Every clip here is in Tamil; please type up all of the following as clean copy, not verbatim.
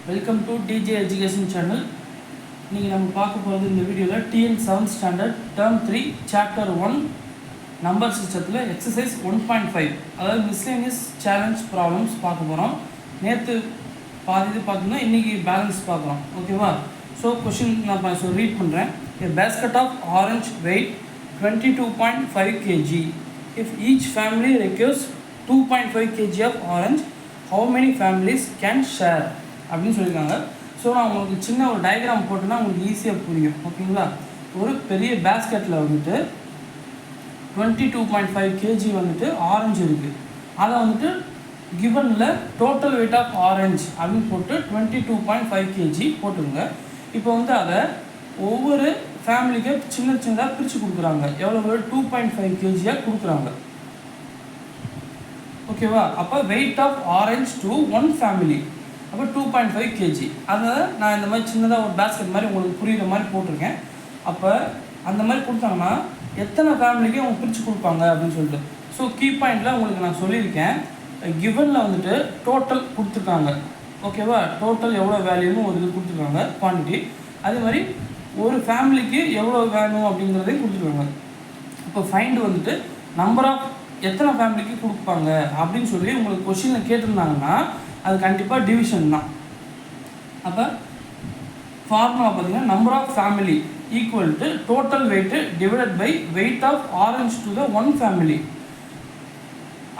Welcome to DJ education channel. இன்றைக்கி நம்ம பார்க்க போகிறது இந்த வீடியோவில் TN 7th standard term 3 chapter 1 number சிஸ்டத்தில் எக்ஸசைஸ் 1.5 அதாவது மிஸ்லேனியஸ் சேலஞ்ச் ப்ராப்ளம்ஸ் பார்க்க போகிறோம். நேற்று பாதி பார்த்தோம்னா இன்றைக்கி பேலன்ஸ் பார்க்குறோம். ஓகேவா? ஸோ கொஷின் நான் ரீட் பண்ணுறேன். A basket of orange weight 22.5 kg. If each family requires 2.5 kg of orange, how many families can share? அப்படின்னு சொல்லியிருக்காங்க. ஸோ நான் உங்களுக்கு சின்ன ஒரு டயக்ராம் போட்டோன்னா உங்களுக்கு ஈஸியாக புரியும். ஓகேங்களா? ஒரு பெரிய பேஸ்கெட்டில் வந்துட்டு 22.5 kg வந்துட்டு ஆரஞ்சு இருக்குது. அதை வந்துட்டு கிவனில் டோட்டல் வெயிட் ஆஃப் ஆரஞ்ச் அப்படின்னு போட்டு 22.5 kg போட்டுருங்க. இப்போ வந்து அதை ஒவ்வொரு ஃபேமிலிக்கு சின்னதாக பிரித்து கொடுக்குறாங்க. எவ்வளோ 2.5 kg கொடுக்குறாங்க. ஓகேவா? அப்போ weight of orange to one family அப்போ 2.5 kg. அதனால் நான் இந்த மாதிரி சின்னதாக ஒரு பேஸ்கெட் மாதிரி உங்களுக்கு புரிகிற மாதிரி போட்டிருக்கேன். அப்போ அந்த மாதிரி கொடுத்தாங்கன்னா எத்தனை ஃபேமிலிக்கு அவங்க பிரித்து கொடுப்பாங்க அப்படின்னு சொல்லிட்டு. ஸோ கீ பாயிண்டில் உங்களுக்கு நான் சொல்லியிருக்கேன். கிவனில் வந்துட்டு டோட்டல் கொடுத்துருக்காங்க. ஓகேவா? டோட்டல் எவ்வளோ வேல்யூன்னு ஒரு இது கொடுத்துருக்காங்க, குவான்டிட்டி. அதே மாதிரி ஒரு ஃபேமிலிக்கு எவ்வளோ வேணும் அப்படிங்கிறதையும் கொடுத்துருக்காங்க. இப்போ ஃபைண்டு வந்துட்டு நம்பர் ஆஃப் எத்தனை ஃபேமிலிக்கு கொடுப்பாங்க அப்படின்னு சொல்லி உங்களுக்கு கொஷினில் கேட்டிருந்தாங்கன்னா அது கண்டிப்பாக டிவிஷன் தான். அப்போ ஃபார்முலா பார்த்தீங்கன்னா number of family equal to total weight divided by weight of orange to the one family.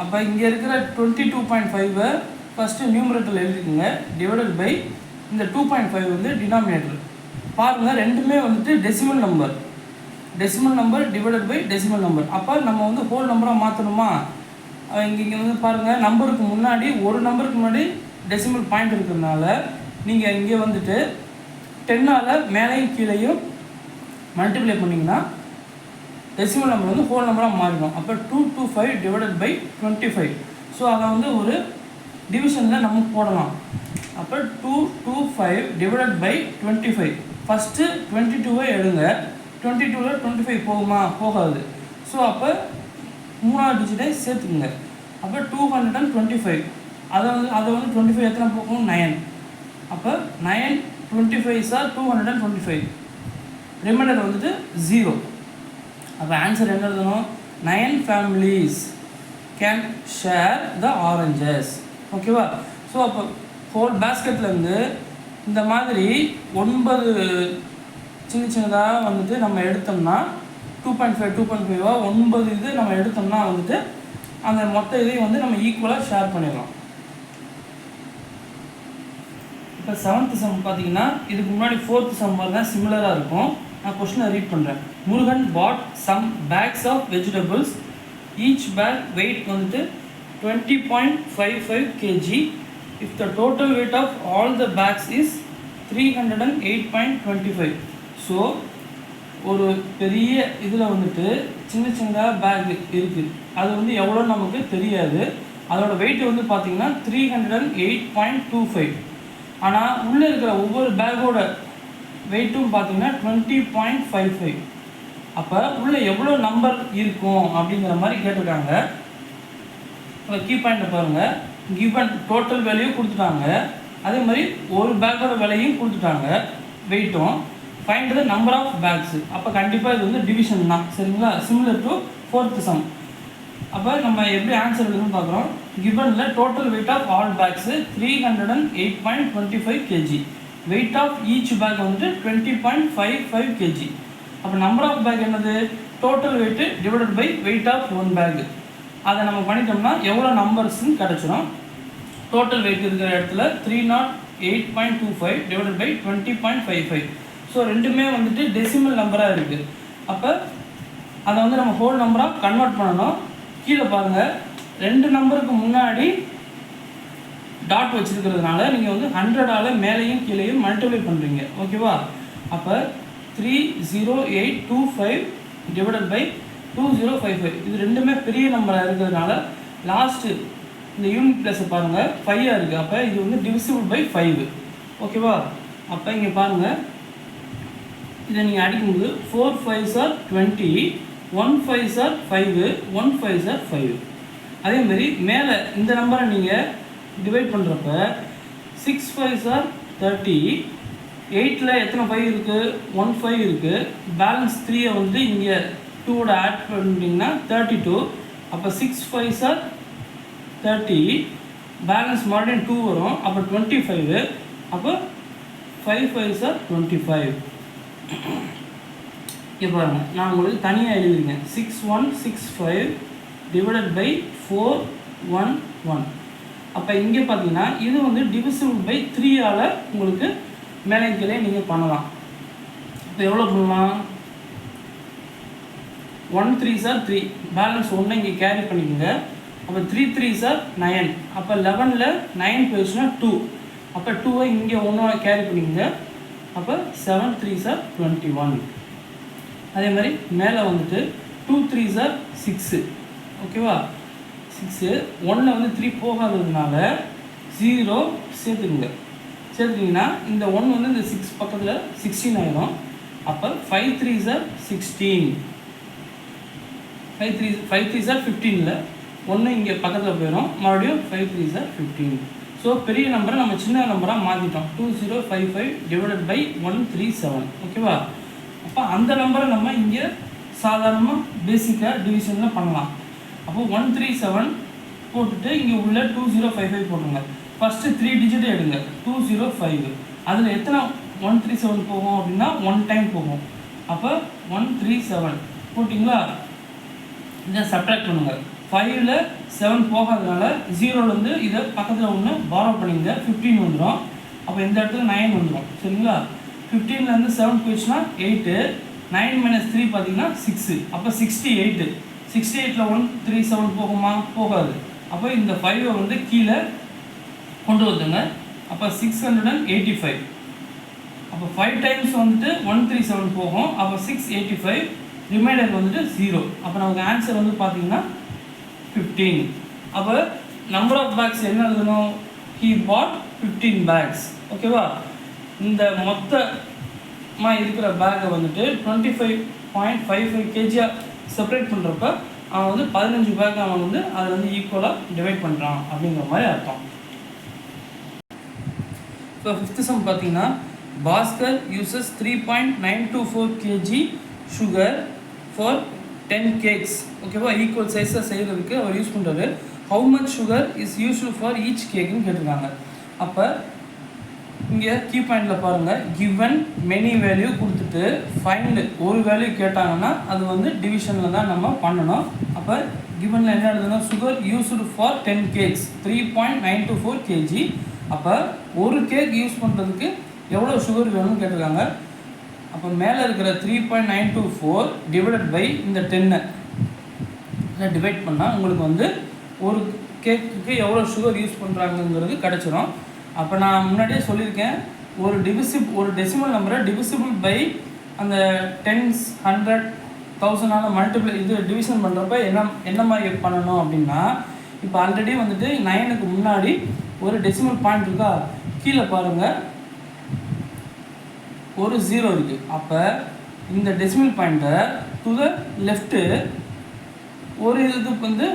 அப்போ இங்கே இருக்கிற 22.5 ஃபஸ்ட்டு நியூமரேட்டரில் எழுதிக்கோங்க, டிவைடட் பை இந்த 2.5 வந்து டினாமினேட்டர். பாருங்கள் ரெண்டுமே வந்துட்டு decimal number. Decimal number divided by decimal number. அப்போ நம்ம வந்து ஹோல் நம்பராக மாற்றணுமா? இங்கே வந்து பாருங்கள், நம்பருக்கு முன்னாடி ஒரு நம்பருக்கு முன்னாடி டெசிமல் பாயிண்ட் இருக்கிறதுனால நீங்கள் இங்கே வந்துட்டு 10ஆல் மேலேயும் கீழேயும் மல்டிப்ளை பண்ணிங்கன்னா டெசிமல் நம்பர் வந்து ஹோல் நம்பராக மாறிடும். அப்போ 225 டிவைடட் பை 25. ஸோ அதை வந்து ஒரு டிவிஷனில் நம்ம போடலாம். அப்போ 225 டிவைடட் பை 25. ஃபஸ்ட்டு 22 எடுங்க. 22ல் 25 போகுமா? போகாது. ஸோ அப்போ மூணாவது டிஜிட்டை சேர்த்துக்குங்க. அப்போ 225. அதை வந்து 25 எத்தனை போகும்? 9. அப்போ 9 25 சார் 225. ரிமைண்டர் வந்துட்டு 0. அப்போ ஆன்சர் என்ன எழுதணும்? 9 families can share the oranges. ஓகேவா? ஸோ அப்போ ஹோல் பேஸ்கெட்லேருந்து இந்த மாதிரி 9 சின்னதாக வந்துட்டு நம்ம எடுத்தோம்னா 2.5 9 இது நம்ம எடுத்தோம்னா வந்துட்டு அந்த மொத்த இதையும் வந்து நம்ம ஈக்குவலாக ஷேர் பண்ணிடலாம். இப்போ 7th சம் பார்த்தீங்கன்னா இதுக்கு முன்னாடி 4th சம் மாதிரி தான் சிமிலராக இருக்கும். நான் கொஸ்டினை ரீட் பண்ணுறேன். Murugan bought some bags of vegetables. Each bag weight வந்துட்டு 20.55 kg. If the total weight of all the bags is 308.25. So ஒரு பெரிய இதில் வந்துட்டு சின்னதாக பேக் இருக்குது. அது வந்து எவ்வளோ நமக்கு தெரியாது. அதோட வெயிட் வந்து பார்த்திங்கன்னா 308.25. ஆனால் உள்ளே இருக்கிற ஒவ்வொரு பேக்கோட வெயிட்டும் பார்த்திங்கன்னா 20.55. அப்போ உள்ளே எவ்வளோ நம்பர் இருக்கும் அப்படிங்கிற மாதிரி கேட்டிருக்காங்க. இப்போ கீ பாயிண்ட்டை பாருங்கள். கிவன் டோட்டல் வேல்யூ கொடுத்துட்டாங்க. அதே மாதிரி ஒரு பேக்கோட விலையும் கொடுத்துட்டாங்க, வெயிட்டும். Find the number of bags. அப்போ கண்டிப்பாக இது வந்து டிவிஷன் தான். சரிங்களா? Similar to 4th sum. அப்போ நம்ம எப்படி ஆன்சர் எழுதுன்னு பார்க்குறோம். கிவனில் total weight of all bags 308.25 kg. Weight of each bag வந்துட்டு 20.55 kg. அப்போ நம்பர் ஆஃப் பேக் என்னது? Total weight divided by weight of one bag. அதை நம்ம பண்ணிட்டோம்னா எவ்வளோ நம்பர்ஸ்ன்னு கிடச்சிரும். டோட்டல் வெயிட் இருக்கிற இடத்துல 308.25 டிவைடட் பை 20.55. ஸோ ரெண்டுமே வந்துட்டு டெசிமல் நம்பராக இருக்குது. அப்போ அதை வந்து நம்ம ஹோல் நம்பராக கன்வெர்ட் பண்ணணும். கீழே பாருங்கள், 2 நம்பருக்கு முன்னாடி டாட் வச்சுருக்கிறதுனால நீங்கள் வந்து 100ஆல் மேலேயும் கீழேயும் மல்டிப்ளை பண்ணுறீங்க. ஓகேவா? அப்போ 30825 டிவைடட் பை 2055. இது ரெண்டுமே பெரிய நம்பராக இருக்கிறதுனால லாஸ்ட்டு இந்த யூனிட் ப்ளஸை பாருங்கள் 5 இருக்குது. அப்போ இது வந்து டிவிசிபிள் பை 5. ஓகேவா? அப்போ இங்கே பாருங்கள், இதை நீங்கள் அடிக்கும்போது 4 5s are 20, 1 5s are 5, 1 5s are 5. அதேமாதிரி மேலே இந்த நம்பரை நீங்கள் டிவைட் பண்ணுறப்ப 6 5s are 30. 8ல் எத்தனை 5 இருக்குது? 1 5 இருக்குது. பேலன்ஸ் 3 வந்து இங்கே 2ஓட ஆட் பண்ணிட்டீங்கன்னா 32. அப்போ 6 5s are 30. பேலன்ஸ் மறுபடியும் 2 வரும். அப்போ 25. அப்போ 5 5s are 25. இப்போ பாருங்க, நான் உங்களுக்கு தனியாக எழுதிருக்கேன். 6165 டிவைடட் பை 411. அப்போ இங்கே பார்த்தீங்கன்னா இது வந்து டிவிசிபிள் பை 3ஆல் உங்களுக்கு மேலே கீழே நீங்கள் பண்ணலாம். இப்போ எவ்வளோ பண்ணலாம்? 1 3s are 3. பேலன்ஸ் 1 இங்கே கேரி பண்ணிக்கோங்க. அப்போ 3 3s are 9. அப்போ 11ல் 9 போயிடுச்சுன்னா 2. அப்போ 2ஐ இங்கே 1 கேரி பண்ணிக்கோங்க. அப்போ 7 3s are 21. அதே மாதிரி மேலே வந்துட்டு 2 3s are 6. ஓகேவா? 6 1ல் வந்து 3 போகாததுனால 0 சேர்த்துக்குங்க. சேர்த்துக்கிங்கன்னா இந்த 1 வந்து இந்த 6 பக்கத்தில் 16 ஆகிடும். அப்போ 5 3s are 16. 5 3s are 15ல் 1 இங்கே பக்கத்தில் போயிடும். மறுபடியும் 5 3s are 15. ஸோ பெரிய நம்பரை நம்ம சின்ன நம்பராக மாற்றிட்டோம். 2055 டிவைடட் பை 137. ஓகேவா? அப்போ அந்த நம்பரை நம்ம இங்கே சாதாரணமாக பேசிக்காக டிவிஷனில் பண்ணலாம். அப்போ 137 போட்டுட்டு இங்கே உள்ள 2055 போட்டுங்க. ஃபஸ்ட்டு 3 டிஜிட் எடுங்க. 205. அதில் எத்தனை 137 போகும் அப்படின்னா 1 டைம் போகும். அப்போ 137 போட்டிங்களா? இதை சப்ட்ராக்ட் பண்ணுங்கள். 5ல் 7 போகாதனால 0லேருந்து இதை பக்கத்தில் ஒன்று பாரோ பண்ணிங்க. 15 வந்துடும். அப்போ இந்த இடத்துல 9 வந்துடும். சரிங்களா? 15லேருந்து 7 போயிடுச்சுன்னா 8. 9 - 3 பார்த்தீங்கன்னா 6. அப்போ 68. 68ல் 137 போகுமா? போகாது. அப்போ இந்த 5ஐ வந்து கீழே கொண்டு வந்துங்க. அப்போ 685. அப்போ 5 டைம்ஸ் வந்துட்டு 137 போகும். அப்போ 685. ரிமைண்டர் வந்துட்டு 0. அப்போ நமக்கு ஆன்சர் வந்து பார்த்தீங்கன்னா 15. அப்போ நம்பர் ஆஃப் பேக்ஸ் என்ன எழுதணும்? He bought 15 bags. ஓகேவா? இந்த மொத்தமாக இருக்கிற பேக்கை வந்துட்டு 25.55 kg செப்பரேட் பண்ணுறப்ப அவன் வந்து 15 பேக் அவன் வந்து அதை வந்து ஈக்குவலாக டிவைட் பண்ணுறான் அப்படிங்கிற மாதிரி அர்த்தம். ஸோ 5th சம் பார்த்தீங்கன்னா, Bhaskar uses 3.924 kg sugar for 10 cakes. ஓகேவா? ஈக்குவல் சைஸாக செய்கிறதுக்கு அவர் யூஸ் பண்ணுறாரு. How much sugar is useful for each கேக்குன்னு கேட்டிருக்காங்க. அப்போ இங்கே கீ பாயிண்டில் பாருங்கள், கிவன் மெனி வேல்யூ கொடுத்துட்டு ஃபைண்ட் ஒரு வேல்யூ கேட்டாங்கன்னா அது வந்து டிவிஷனில் தான் நம்ம பண்ணணும். அப்போ கிவனில் என்ன எழுதுனா, sugar used for 10 cakes 3.924 kg. அப்போ ஒரு கேக் யூஸ் பண்ணுறதுக்கு எவ்வளோ சுகர் வேணும்னு கேட்டிருக்காங்க. அப்போ மேலே இருக்கிற 3.924 டிவைடட் பை இந்த 10 டிவைட் பண்ணால் உங்களுக்கு வந்து ஒரு கேக்குக்கு எவ்வளோ சுகர் யூஸ் பண்ணுறாங்கங்கிறது கிடச்சிரும். அப்போ நான் முன்னாடியே சொல்லியிருக்கேன், ஒரு டெசிமல் நம்பரை டிவிசிபிள் பை அந்த 10s 100 1000 மல்டிபிள் இது டிவிஷன் பண்ணுறப்ப என்ன மாதிரி பண்ணணும் அப்படின்னா, இப்போ ஆல்ரெடி வந்துட்டு 9க்கு முன்னாடி ஒரு டெசிமல் பாயிண்ட் இருக்கா? கீழே பாருங்கள், ஒரு 0 இருக்குது. அப்போ இந்த டெசிமல் பாயிண்ட்டை டு த லெஃப்ட்டு ஒரு இதுக்கு வந்து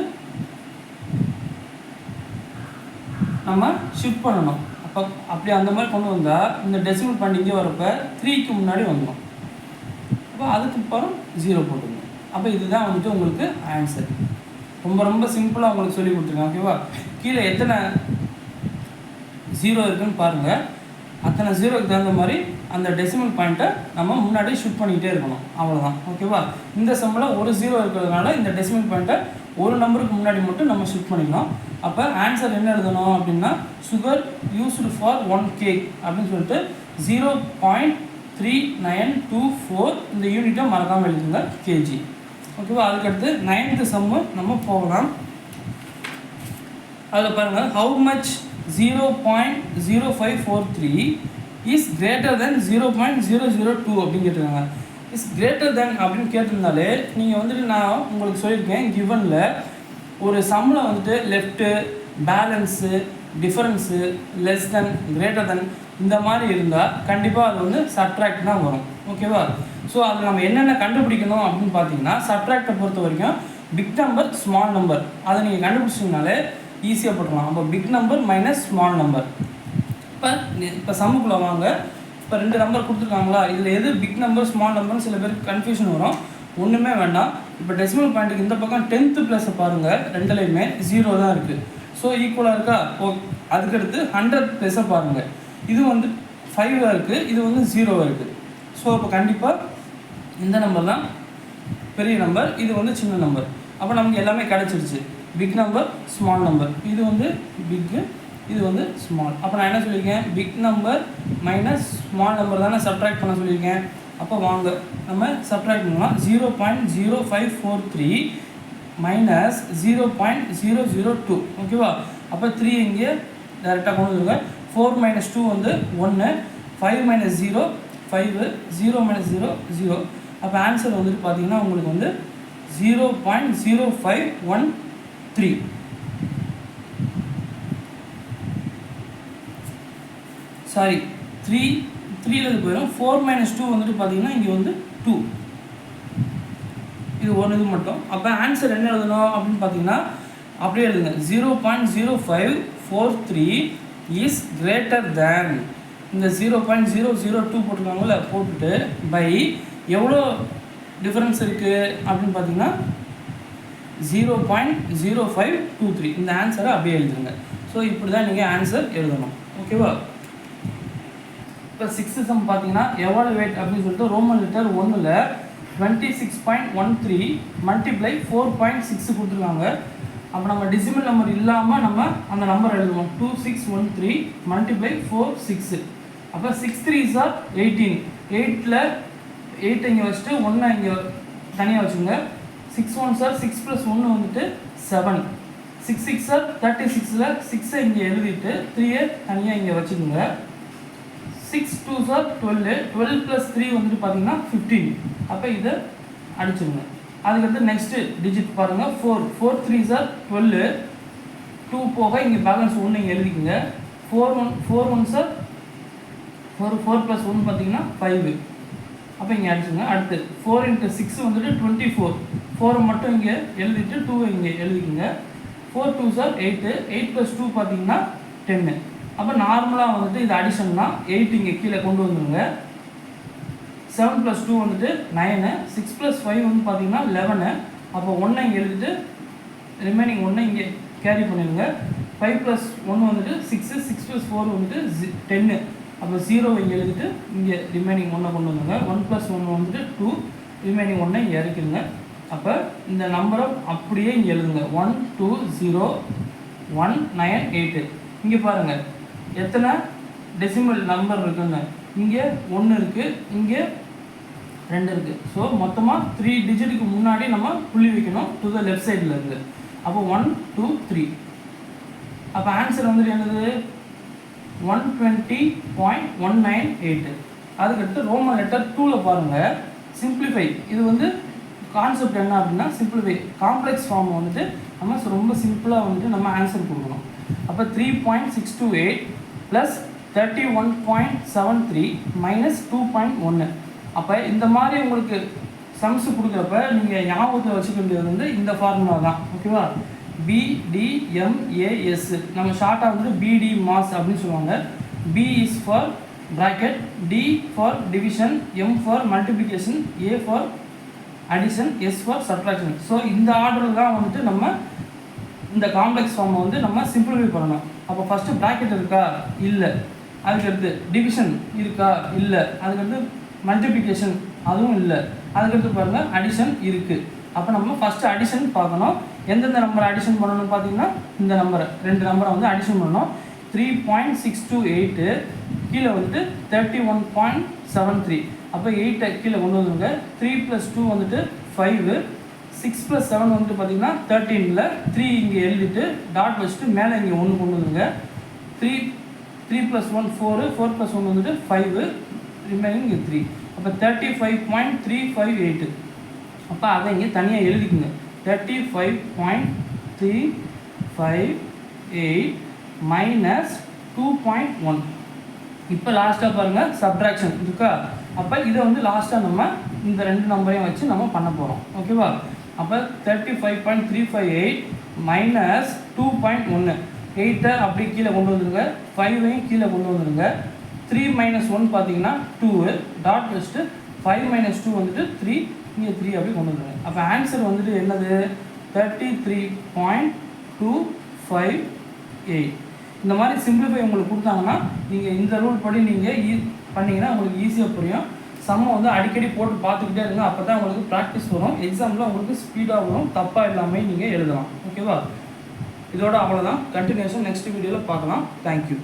நம்ம ஷிஃப்ட் பண்ணணும். அப்போ அப்படி அந்த மாதிரி கொண்டு வந்தால் இந்த டெசிமல் பாயிண்ட் இங்கே வரப்போ 3க்கு முன்னாடி வந்துடும். அப்போ அதுக்கப்புறம் 0 போட்டுக்கணும். அப்போ இதுதான் வந்துட்டு உங்களுக்கு ஆன்சர். ரொம்ப ரொம்ப சிம்பிளாக உங்களுக்கு சொல்லி கொடுத்துருக்கேன். ஓகேவா? கீழே எத்தனை 0 இருக்குதுன்னு பாருங்கள். அத்தனை 0க்கு தகுந்த மாதிரி அந்த டெசிமல் பாயிண்ட்டை நம்ம முன்னாடி ஷிஃப்ட் பண்ணிக்கிட்டே இருக்கணும். அவ்வளோதான். ஓகேவா? இந்த சம்மில் ஒரு 0 இருக்கிறதுனால இந்த டெசிமல் பாயிண்ட்டை ஒரு நம்பருக்கு முன்னாடி மட்டும் நம்ம ஷிஃப்ட் பண்ணிக்கணும். அப்போ ஆன்சர் என்ன எழுதணும் அப்படின்னா, சுகர் யூஸ்டு ஃபார் 1 கேக் அப்படின்னு சொல்லிட்டு 0.3924 இந்த யூனிட்டை மறக்காமல் எழுதுங்க, கேஜி. ஓகேவா? அதுக்கடுத்து 9th சம்மு நம்ம போகலாம். அதில் பாருங்கள், how much 0.0543 is greater than 0.002 அப்படின்னு கேட்டிருக்காங்க. இஸ் கிரேட்டர் தென் அப்படின்னு கேட்டிருந்தாலே நீங்கள் வந்துட்டு நான் உங்களுக்கு சொல்லியிருக்கேன், கிவனில் ஒரு சம்மில் வந்துட்டு left balance difference less than greater than இந்த மாதிரி இருந்தால் கண்டிப்பாக அது வந்து சப்ட்ராக்ட் தான் வரும். ஓகேவா? ஸோ அதில் நம்ம என்னென்ன கண்டுபிடிக்கணும் அப்படின்னு பார்த்தீங்கன்னா, சப்ட்ராக்டை பொறுத்த வரைக்கும் பிக் நம்பர் ஸ்மால் நம்பர் அதை நீங்கள் கண்டுபிடிச்சிங்கனாலே ஈஸியாக போட்டுக்கலாம். அப்போ big number minus small number. இப்போ சம்முக்குள்ளே வாங்க. இப்போ 2 நம்பர் கொடுத்துருக்காங்களா, இதில் எது பிக் நம்பர் ஸ்மால் நம்பர்னு சில பேருக்கு கன்ஃபியூஷன் வரும். ஒன்றுமே வேண்டாம். இப்போ டெசிமல் பாயிண்ட்டுக்கு இந்த பக்கம் 10th ப்ளஸை பாருங்கள், ரெண்டுலேயுமே 0 தான் இருக்குது. ஸோ ஈக்குவலாக இருக்கா. அதுக்கடுத்து 100th ப்ளஸை பாருங்கள், இது வந்து 5 இருக்குது, இது வந்து 0 இருக்குது. ஸோ இப்போ கண்டிப்பாக இந்த நம்பர் தான் பெரிய நம்பர், இது வந்து சின்ன நம்பர். அப்போ நமக்கு எல்லாமே கிடச்சிருச்சு. பிக் நம்பர் ஸ்மால் நம்பர், இது வந்து பிக்கு, இது வந்து ஸ்மால். அப்போ நான் என்ன சொல்லியிருக்கேன், big number minus small number தானே சப்ட்ராக்ட் பண்ண சொல்லியிருக்கேன். அப்போ வாங்க நம்ம சப்ட்ராக்ட் பண்ணலாம். 0.0543 மைனஸ் 0.002. ஓகேவா. அப்போ 3 இங்கே டேரெக்டாக கொண்டு வந்துருங்க. 4 - 2 வந்து 1, 5 - 0 5, 0 - 0 0. அப்போ ஆன்சர் வந்துட்டு பார்த்தீங்கன்னா உங்களுக்கு வந்து 0.0513. சாரி, 3லேருந்து போயிடும். 4 - 2 வந்துட்டு பார்த்தீங்கன்னா இங்கே வந்து 2. இது ஒன்று இது மட்டும். அப்போ ஆன்சர் என்ன எழுதணும் அப்படின்னு பார்த்தீங்கன்னா அப்படியே எழுதுங்க. 0.0543 இஸ் கிரேட்டர் தேன் இந்த 0.002 போட்டிருக்காங்கல்ல, போட்டுட்டு பை எவ்வளோ டிஃப்ரென்ஸ் இருக்குது அப்படின்னு பார்த்தீங்கன்னா 0.0523. இந்த ஆன்சரை அப்படியே எழுதுங்க. ஸோ இப்படி தான் நீங்கள் ஆன்சர் எழுதணும். ஓகேவா. இப்போ 6th சம் பார்த்தீங்கன்னா எவாலுவேட் அப்படின்னு சொல்லிட்டு ரோமன் லெட்டர் 1ல் 26.13 மல்டிப்ளை 4.6 கொடுத்துருக்காங்க. அப்போ நம்ம டெசிமல் நம்பர் இல்லாமல் நம்ம அந்த நம்பர் எழுதுவோம். 2613 மல்டிப்ளை 46. அப்போ 6 3s are 18. 8ல் 8 இங்கே வச்சுட்டு 1 இங்கே தனியாக வச்சுங்க. 6 1s are 6 + 1 வந்துட்டு 7. 6 6s are 36ல் 6 இங்கே எழுதிட்டு 3 தனியாக இங்கே வச்சுக்கோங்க. 6 2s are 12. 12 + 3 வந்துட்டு பார்த்தீங்கன்னா 15. அப்போ இதை அடிச்சுங்க. அதுக்கடுத்து நெக்ஸ்ட்டு டிஜிட் பாருங்கள். 4 4 3s are 12. 2 போக இங்கே பேலன்ஸ் 1 இங்கே எழுதிக்கோங்க. 4 1s are 4 + 1 பார்த்தீங்கன்னா 5. அப்போ இங்கே அடிச்சுங்க. அடுத்து 4 × 6 வந்துட்டு 24. 4 மட்டும் இங்கே எழுதிட்டு 2 இங்கே எழுதிக்கோங்க. 4 2s are 8. 8 + 2 பார்த்தீங்கன்னா 10. அப்போ நார்மலாக வந்துட்டு இது அடிஷன்னா 8 இங்கே கீழே கொண்டு வந்துடுங்க. 7 + 2 வந்துட்டு 9. 6 + 5 வந்து பார்த்தீங்கன்னா 11. அப்போ 1 இங்கே எழுதிட்டு ரிமைனிங் 1 இங்கே கேரி பண்ணிடுங்க. 5 + 1 வந்துட்டு 6. 6 + 4 வந்துட்டு 10. அப்போ 0 இங்கே எழுதிட்டு இங்கே ரிமைனிங் 1 கொண்டு வந்துங்க. 1 + 1 வந்துட்டு 2. ரிமைனிங் 1 இங்கே இறக்கிடுங்க. அப்போ இந்த நம்பரை அப்படியே இங்கே எழுதுங்க. 1 2 0 1 9 8. இங்கே பாருங்கள் எத்தனை டெசிமல் நம்பர் இருக்குன்னு. இங்கே 1 இருக்குது, இங்கே 2 இருக்குது. ஸோ மொத்தமாக 3 டிஜிட்டுக்கு முன்னாடி நம்ம புள்ளி வைக்கணும் டு த லெஃப்ட் சைடில் இருக்குது. அப்போ 1 2 3. அப்போ ஆன்சர் வந்துட்டு என்னது 120.198. அதுக்கடுத்து ரோமன் லெட்டர் 2ல் பாருங்கள் சிம்பிளிஃபை. இது வந்து கான்செப்ட் என்ன அப்படின்னா சிம்பிளிஃபை. காம்ப்ளெக்ஸ் ஃபார்ம் வந்துட்டு நம்ம ரொம்ப சிம்பிளாக வந்துட்டு நம்ம ஆன்சர் கொடுக்கணும். அப்போ 3.628 + 31.73 - 2.1. அப்போ இந்த மாதிரி உங்களுக்கு சம்ஸ் கொடுக்குறப்ப நீங்கள் ஞாபகத்தில் வச்சுக்க வேண்டியது வந்து இந்த ஃபார்முலா தான். ஓகேவா. BDMAS நம்ம ஷார்ட்டாக வந்துட்டு BD மாஸ் அப்படின்னு சொல்லுவாங்க. B is for bracket, D for division, M for multiplication, A for addition, S for subtraction. So இந்த ஆர்டரில் தான் வந்துட்டு நம்ம இந்த காம்ப்ளெக்ஸ் ஃபார்மை வந்து நம்ம சிம்பிளிஃபை பண்ணணும். அப்போ ஃபஸ்ட்டு ப்ராக்கெட் இருக்கா, இல்லை. அதுக்கடுத்து டிவிஷன் இருக்கா, இல்லை. அதுக்கடுத்து மல்டிப்ளிகேஷன், அதுவும் இல்லை. அதுக்கடுத்து பாருங்கள் அடிஷன் இருக்குது. அப்போ நம்ம ஃபஸ்ட்டு அடிஷன் பார்க்கணும். எந்தெந்த நம்பரை அடிஷன் பண்ணணும்னு பார்த்தீங்கன்னா இந்த நம்பரை 2 நம்பரை வந்து அடிஷன் பண்ணணும். 3.628 கீழே வந்துட்டு 31.73. அப்போ 8 கீழே கொண்டு வந்துருங்க. 3 + 2 வந்துட்டு 5. 6 + 7 வந்துட்டு பார்த்தீங்கன்னா 13ல் 3 இங்கே எழுதிட்டு டாட் வச்சுட்டு மேலே இங்கே 1 கொண்டு வந்துருங்க. 3 + 1 4. 4 + 1 வந்துட்டு 5. ரிமைனிங் இங்கே 3. அப்போ 35.358. அப்போ அதை இங்கே தனியாக எழுதிக்குங்க. 35.358 - 2.1. இப்போ லாஸ்ட்டாக பாருங்கள் சப்ட்ராக்ஷன் இருக்கா. அப்போ இதை வந்து லாஸ்ட்டாக நம்ம இந்த 2 நம்பரையும் வச்சு நம்ம பண்ண போகிறோம். ஓகேவா. அப்போ 35.358 - 2.1. 8 அப்படி கீழே கொண்டு வந்துடுங்க, 5ஐயும் கீழே கொண்டு வந்துடுங்க. 3 மைனஸ் 1 பார்த்தீங்கன்னா 2 டாட் வச்சுட்டு 5 மைனஸ் 2 வந்துட்டு 3, இங்கே 3 அப்படி கொண்டு வந்துடுங்க. அப்போ ஆன்சர் வந்துட்டு என்னது 33.258. இந்த மாதிரி சிம்பிளிஃபை உங்களுக்கு கொடுத்தாங்கன்னா நீங்கள் இந்த ரூல் படி நீங்கள் பண்ணிங்கன்னா உங்களுக்கு ஈஸியாக புரியும். சம்மை வந்து அடிக்கடி போட்டு பார்த்துக்கிட்டே இருங்க, அப்போ தான் உங்களுக்கு ப்ராக்டிஸ் வரும். எக்ஸாமில் உங்களுக்கு ஸ்பீடாக வரும், தப்பாக இல்லாமல் நீங்கள் எழுதலாம். ஓகேவா? இதோட அவ்வளோதான். கண்டினியூஷன் நெக்ஸ்ட் வீடியோவில் பார்க்கலாம். தேங்க்யூ.